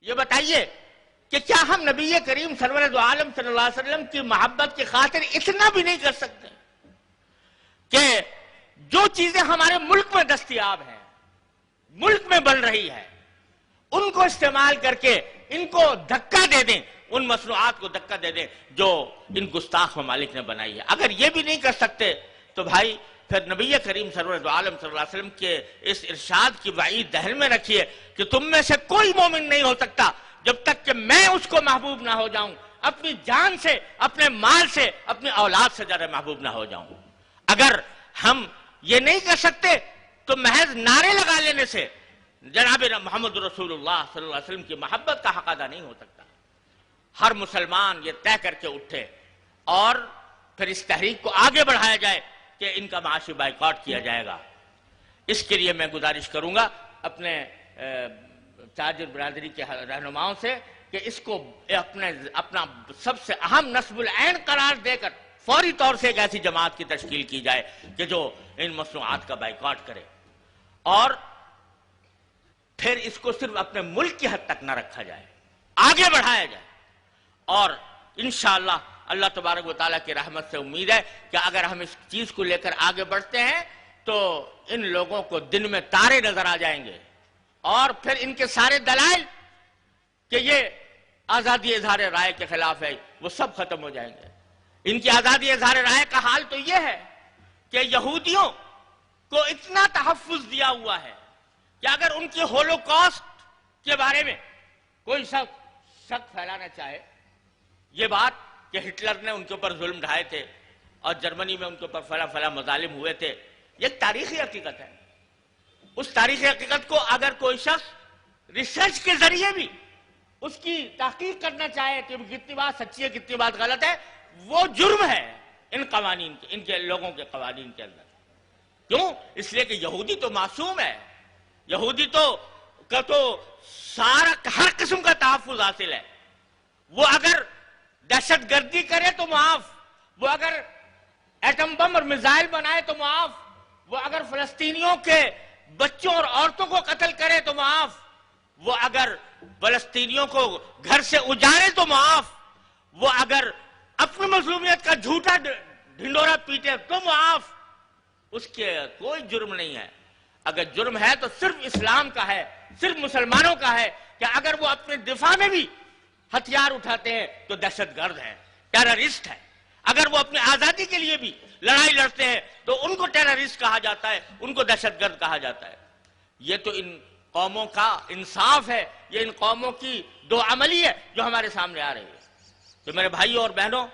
یہ بتائیے کہ کیا ہم نبی کریم سرور دو عالم صلی اللہ علیہ وسلم کی محبت کی خاطر اتنا بھی نہیں کر سکتے کہ جو چیزیں ہمارے ملک میں دستیاب ہیں، ملک میں بن رہی ہے، ان کو استعمال کر کے ان کو دھکا دے دیں، ان مصنوعات کو دھکا دے دیں جو ان گستاخ ممالک نے بنائی ہے؟ اگر یہ بھی نہیں کر سکتے تو بھائی پھر نبی کریم سرور دو عالم صلی اللہ علیہ وسلم کے اس ارشاد کی وعید ذہن میں رکھیے کہ تم میں سے کوئی مومن نہیں ہو سکتا جب تک کہ میں اس کو محبوب نہ ہو جاؤں، اپنی جان سے، اپنے مال سے، اپنی اولاد سے زیادہ محبوب نہ ہو جاؤں۔ اگر ہم یہ نہیں کر سکتے تو محض نعرے لگا لینے سے جناب محمد رسول اللہ صلی اللہ علیہ وسلم کی محبت کا حق ادا نہیں ہو سکتا۔ ہر مسلمان یہ طے کر کے اٹھے اور پھر اس تحریک کو آگے بڑھایا جائے کہ ان کا معاشی بائیکاٹ کیا جائے گا۔ اس کے لیے میں گزارش کروں گا اپنے تاجر برادری کے رہنماؤں سے کہ اس کو اپنا سب سے اہم نصب العین قرار دے کر فوری طور سے ایک ایسی جماعت کی تشکیل کی جائے کہ جو ان مصنوعات کا بائیکاٹ کرے، اور پھر اس کو صرف اپنے ملک کی حد تک نہ رکھا جائے، آگے بڑھایا جائے۔ اور انشاءاللہ اللہ تبارک و تعالیٰ کی رحمت سے امید ہے کہ اگر ہم اس چیز کو لے کر آگے بڑھتے ہیں تو ان لوگوں کو دن میں تارے نظر آ جائیں گے، اور پھر ان کے سارے دلائل کہ یہ آزادی اظہار رائے کے خلاف ہے وہ سب ختم ہو جائیں گے۔ ان کی آزادی اظہار رائے کا حال تو یہ ہے کہ یہودیوں کو اتنا تحفظ دیا ہوا ہے کہ اگر ان کی ہولوکاسٹ کے بارے میں کوئی شک پھیلانا چاہے، یہ بات کہ ہٹلر نے ان کے اوپر ظلم ڈھائے تھے اور جرمنی میں ان کے اوپر فلاں فلاں مظالم ہوئے تھے، یہ ایک تاریخی حقیقت ہے۔ اس تاریخی حقیقت کو اگر کوئی شخص ریسرچ کے ذریعے بھی اس کی تحقیق کرنا چاہے کہ کتنی بات سچی ہے کتنی بات غلط ہے، وہ جرم ہے ان قوانین کے، ان کے لوگوں کے قوانین کے اندر۔ کیوں؟ اس لیے کہ یہودی تو معصوم ہے، یہودی کا تو سارا ہر قسم کا تحفظ حاصل ہے۔ وہ اگر دہشت گردی کرے تو معاف، وہ اگر ایٹم بم اور میزائل بنائے تو معاف، وہ اگر فلسطینیوں کے بچوں اور عورتوں کو قتل کرے تو معاف، وہ اگر فلسطینیوں کو گھر سے اجارے تو معاف، وہ اگر اپنی مظلومیت کا جھوٹا ڈھنڈورا پیٹے تو معاف۔ اس کے کوئی جرم نہیں ہے۔ اگر جرم ہے تو صرف اسلام کا ہے، صرف مسلمانوں کا ہے کہ اگر وہ اپنے دفاع میں بھی ہتھیار اٹھاتے ہیں تو دہشت گرد ہے، ٹیررسٹ ہے۔ اگر وہ اپنی آزادی کے لیے بھی لڑائی لڑتے ہیں تو ان کو ٹیررسٹ کہا جاتا ہے، ان کو دہشت گرد کہا جاتا ہے۔ یہ تو ان قوموں کا انصاف ہے، یہ ان قوموں کی دو عملی ہے جو ہمارے سامنے آ رہی ہے۔ تو میرے بھائیوں اور بہنوں،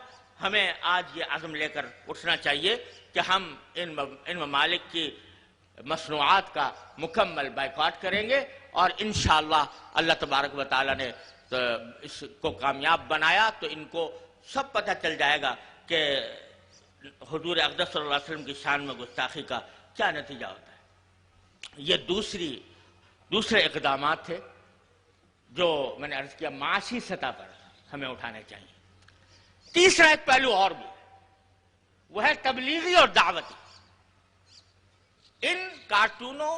ہمیں آج یہ عزم لے کر اٹھنا چاہیے کہ ہم ان ممالک کی مصنوعات کا مکمل بائیکاٹ کریں گے، اور انشاءاللہ اللہ تبارک و تعالیٰ نے اس کو کامیاب بنایا تو ان کو سب پتہ چل جائے گا کہ حضور اقدس صلی اللہ علیہ وسلم کی شان میں گستاخی کا کیا نتیجہ ہوتا ہے۔ یہ دوسرے اقدامات تھے جو میں نے عرض کیا معاشی سطح پر ہمیں اٹھانے چاہیے۔ تیسرا ایک پہلو اور بھی، وہ ہے تبلیغی اور دعوتی۔ ان کارٹونوں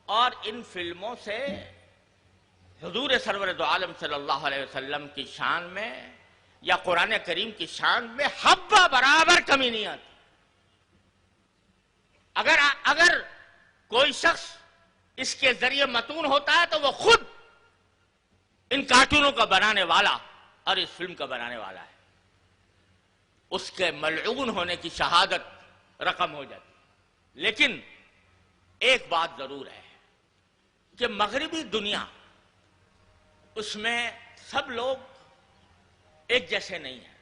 اور ان فلموں سے حضور سرور دو عالم صلی اللہ علیہ وسلم کی شان میں یا قرآن کریم کی شان میں حبہ برابر کمی نہیں آتی۔ اگر کوئی شخص اس کے ذریعے متون ہوتا ہے تو وہ خود ان کارٹونوں کا بنانے والا اور اس فلم کا بنانے والا ہے، اس کے ملعون ہونے کی شہادت رقم ہو جاتی۔ لیکن ایک بات ضرور ہے کہ مغربی دنیا، اس میں سب لوگ ایک جیسے نہیں ہیں۔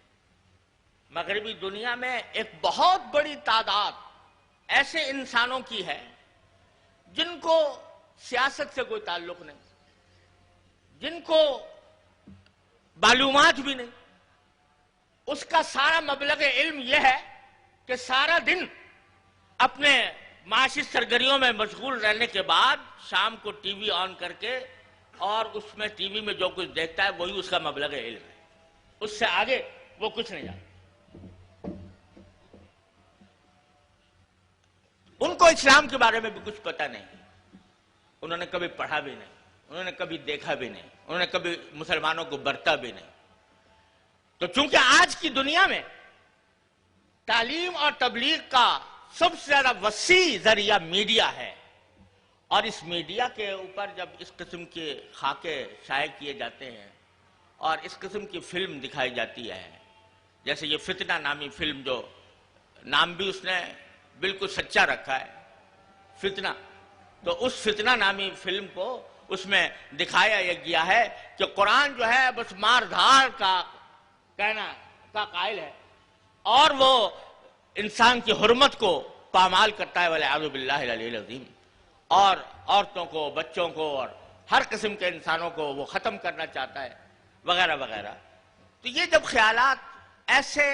مغربی دنیا میں ایک بہت بڑی تعداد ایسے انسانوں کی ہے جن کو سیاست سے کوئی تعلق نہیں، جن کو معلومات بھی نہیں۔ اس کا سارا مبلغ علم یہ ہے کہ سارا دن اپنے معاشی سرگرمیوں میں مشغول رہنے کے بعد شام کو ٹی وی آن کر کے اور اس میں ٹی وی میں جو کچھ دیکھتا ہے وہی اس کا مبلغ علم ہے، اس سے آگے وہ کچھ نہیں جانتا۔ ان کو اسلام کے بارے میں بھی کچھ پتہ نہیں، انہوں نے کبھی پڑھا بھی نہیں، انہوں نے کبھی دیکھا بھی نہیں، انہوں نے کبھی مسلمانوں کو برتا بھی نہیں. تو چونکہ آج کی دنیا میں تعلیم اور تبلیغ کا سب سے زیادہ وسیع ذریعہ میڈیا ہے، اور اس میڈیا کے اوپر جب اس قسم کے خاکے شائع کیے جاتے ہیں اور اس قسم کی فلم دکھائی جاتی ہے، جیسے یہ فتنہ نامی فلم، جو نام بھی اس نے بالکل سچا رکھا ہے، فتنہ، تو اس فتنہ نامی فلم کو اس میں دکھایا یہ گیا ہے کہ قرآن جو ہے بس مار دھاڑ کا کہنا کا قائل ہے، اور وہ انسان کی حرمت کو پامال کرتا ہے، والعیاذ باللہ العلی العظیم، اور عورتوں کو، بچوں کو اور ہر قسم کے انسانوں کو وہ ختم کرنا چاہتا ہے، وغیرہ وغیرہ. تو یہ جب خیالات ایسے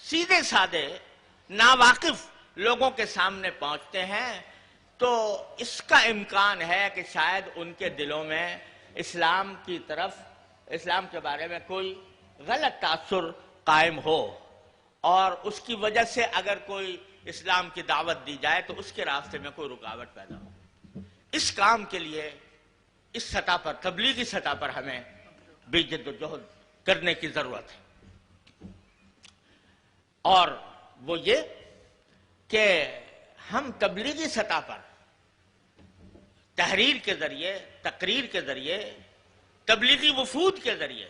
سیدھے سادے ناواقف لوگوں کے سامنے پہنچتے ہیں تو اس کا امکان ہے کہ شاید ان کے دلوں میں اسلام کی طرف، اسلام کے بارے میں کوئی غلط تاثر قائم ہو، اور اس کی وجہ سے اگر کوئی اسلام کی دعوت دی جائے تو اس کے راستے میں کوئی رکاوٹ پیدا ہو. اس کام کے لیے اس سطح پر، تبلیغی سطح پر ہمیں بھی جد و جہد کرنے کی ضرورت ہے، اور وہ یہ کہ ہم تبلیغی سطح پر تحریر کے ذریعے، تقریر کے ذریعے، تبلیغی وفود کے ذریعے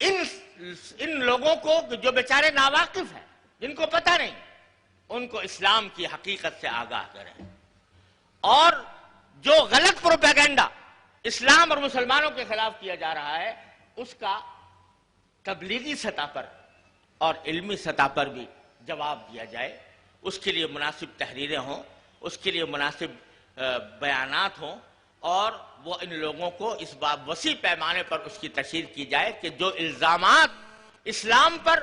ان لوگوں کو جو بیچارے ناواقف ہیں، جن کو پتہ نہیں، ان کو اسلام کی حقیقت سے آگاہ کریں، اور جو غلط پروپیگنڈا اسلام اور مسلمانوں کے خلاف کیا جا رہا ہے اس کا تبلیغی سطح پر اور علمی سطح پر بھی جواب دیا جائے. اس کے لیے مناسب تحریریں ہوں، اس کے لیے مناسب بیانات ہوں، اور وہ ان لوگوں کو اس باب وسیع پیمانے پر اس کی تشہیر کی جائے کہ جو الزامات اسلام پر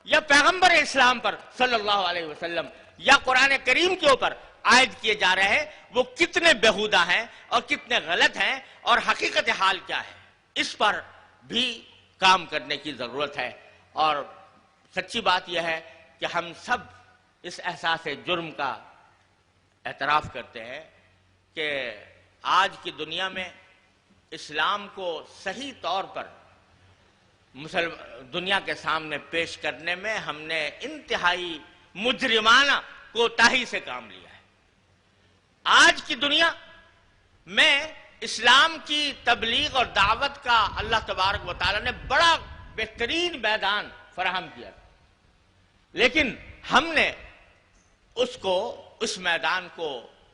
یا پیغمبر اسلام پر صلی اللہ علیہ وسلم یا قرآن کریم کے اوپر عائد کیے جا رہے ہیں وہ کتنے بیہودہ ہیں اور کتنے غلط ہیں، اور حقیقت حال کیا ہے، اس پر بھی کام کرنے کی ضرورت ہے. اور سچی بات یہ ہے کہ ہم سب اس احساس جرم کا اعتراف کرتے ہیں کہ آج کی دنیا میں اسلام کو صحیح طور پر دنیا کے سامنے پیش کرنے میں ہم نے انتہائی مجرمانہ کوتاہی سے کام لیا ہے. آج کی دنیا میں اسلام کی تبلیغ اور دعوت کا اللہ تبارک و تعالی نے بڑا بہترین میدان فراہم کیا، لیکن ہم نے اس میدان کو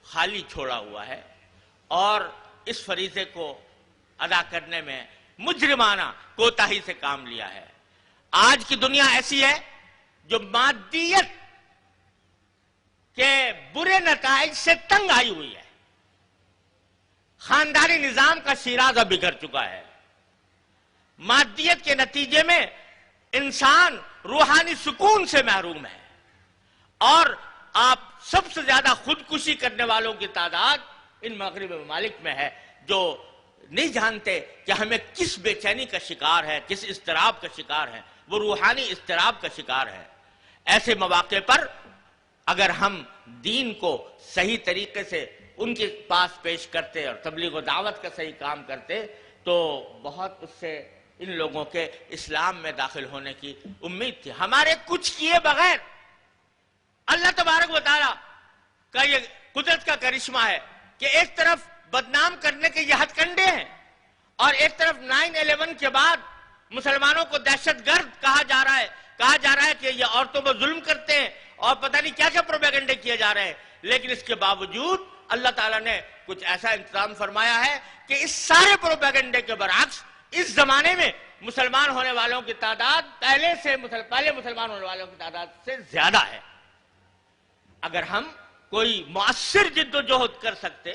خالی چھوڑا ہوا ہے اور اس فریضے کو ادا کرنے میں مجرمانہ کوتاہی سے کام لیا ہے. آج کی دنیا ایسی ہے جو مادیت کے برے نتائج سے تنگ آئی ہوئی ہے، خاندانی نظام کا شیرازہ بگڑ چکا ہے، مادیت کے نتیجے میں انسان روحانی سکون سے محروم ہے، اور آپ سب سے زیادہ خودکشی کرنے والوں کی تعداد ان مغربی ممالک میں ہے، جو نہیں جانتے کہ ہمیں کس بے چینی کا شکار ہے، کس اضطراب کا شکار ہے، وہ روحانی اضطراب کا شکار ہے. ایسے مواقع پر اگر ہم دین کو صحیح طریقے سے ان کے پاس پیش کرتے اور تبلیغ و دعوت کا صحیح کام کرتے تو بہت اس سے ان لوگوں کے اسلام میں داخل ہونے کی امید تھی. ہمارے کچھ کیے بغیر اللہ تبارک و تعالی کا یہ قدرت کا کرشمہ ہے کہ ایک طرف بدنام کرنے کے یہ ہتھ کنڈے ہیں اور ایک طرف 9/11 کے بعد مسلمانوں کو دہشت گرد کہا جا رہا ہے کہ یہ عورتوں پر ظلم کرتے ہیں اور پتہ نہیں کیا کیا پروپیگنڈے کیے جا رہے ہیں. لیکن اس کے باوجود اللہ تعالیٰ نے کچھ ایسا انتظام فرمایا ہے کہ اس سارے پروپیگنڈے کے برعکس اس زمانے میں مسلمان ہونے والوں کی تعداد پہلے مسلمان ہونے والوں کی تعداد سے زیادہ ہے. اگر ہم کوئی مؤثر جد و جہد کر سکتے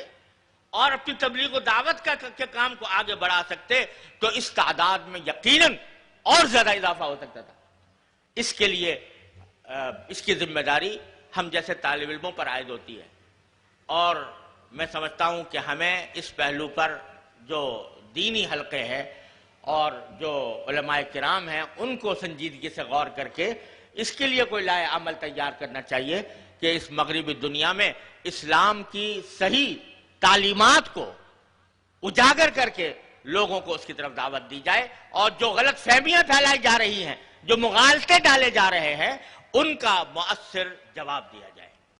اور اپنی تبلیغ و دعوت کے کام کو آگے بڑھا سکتے تو اس تعداد میں یقیناً اور زیادہ اضافہ ہو سکتا تھا. اس کے لیے اس کی ذمہ داری ہم جیسے طالب علموں پر عائد ہوتی ہے، اور میں سمجھتا ہوں کہ ہمیں اس پہلو پر جو دینی حلقے ہیں اور جو علماء کرام ہیں ان کو سنجیدگی سے غور کر کے اس کے لیے کوئی لائحہ عمل تیار کرنا چاہیے کہ اس مغربی دنیا میں اسلام کی صحیح تعلیمات کو اجاگر کر کے لوگوں کو اس کی طرف دعوت دی جائے، اور جو غلط فہمیاں پھیلائی جا رہی ہیں، جو مغالطے ڈالے جا رہے ہیں، ان کا مؤثر جواب دیا جائے۔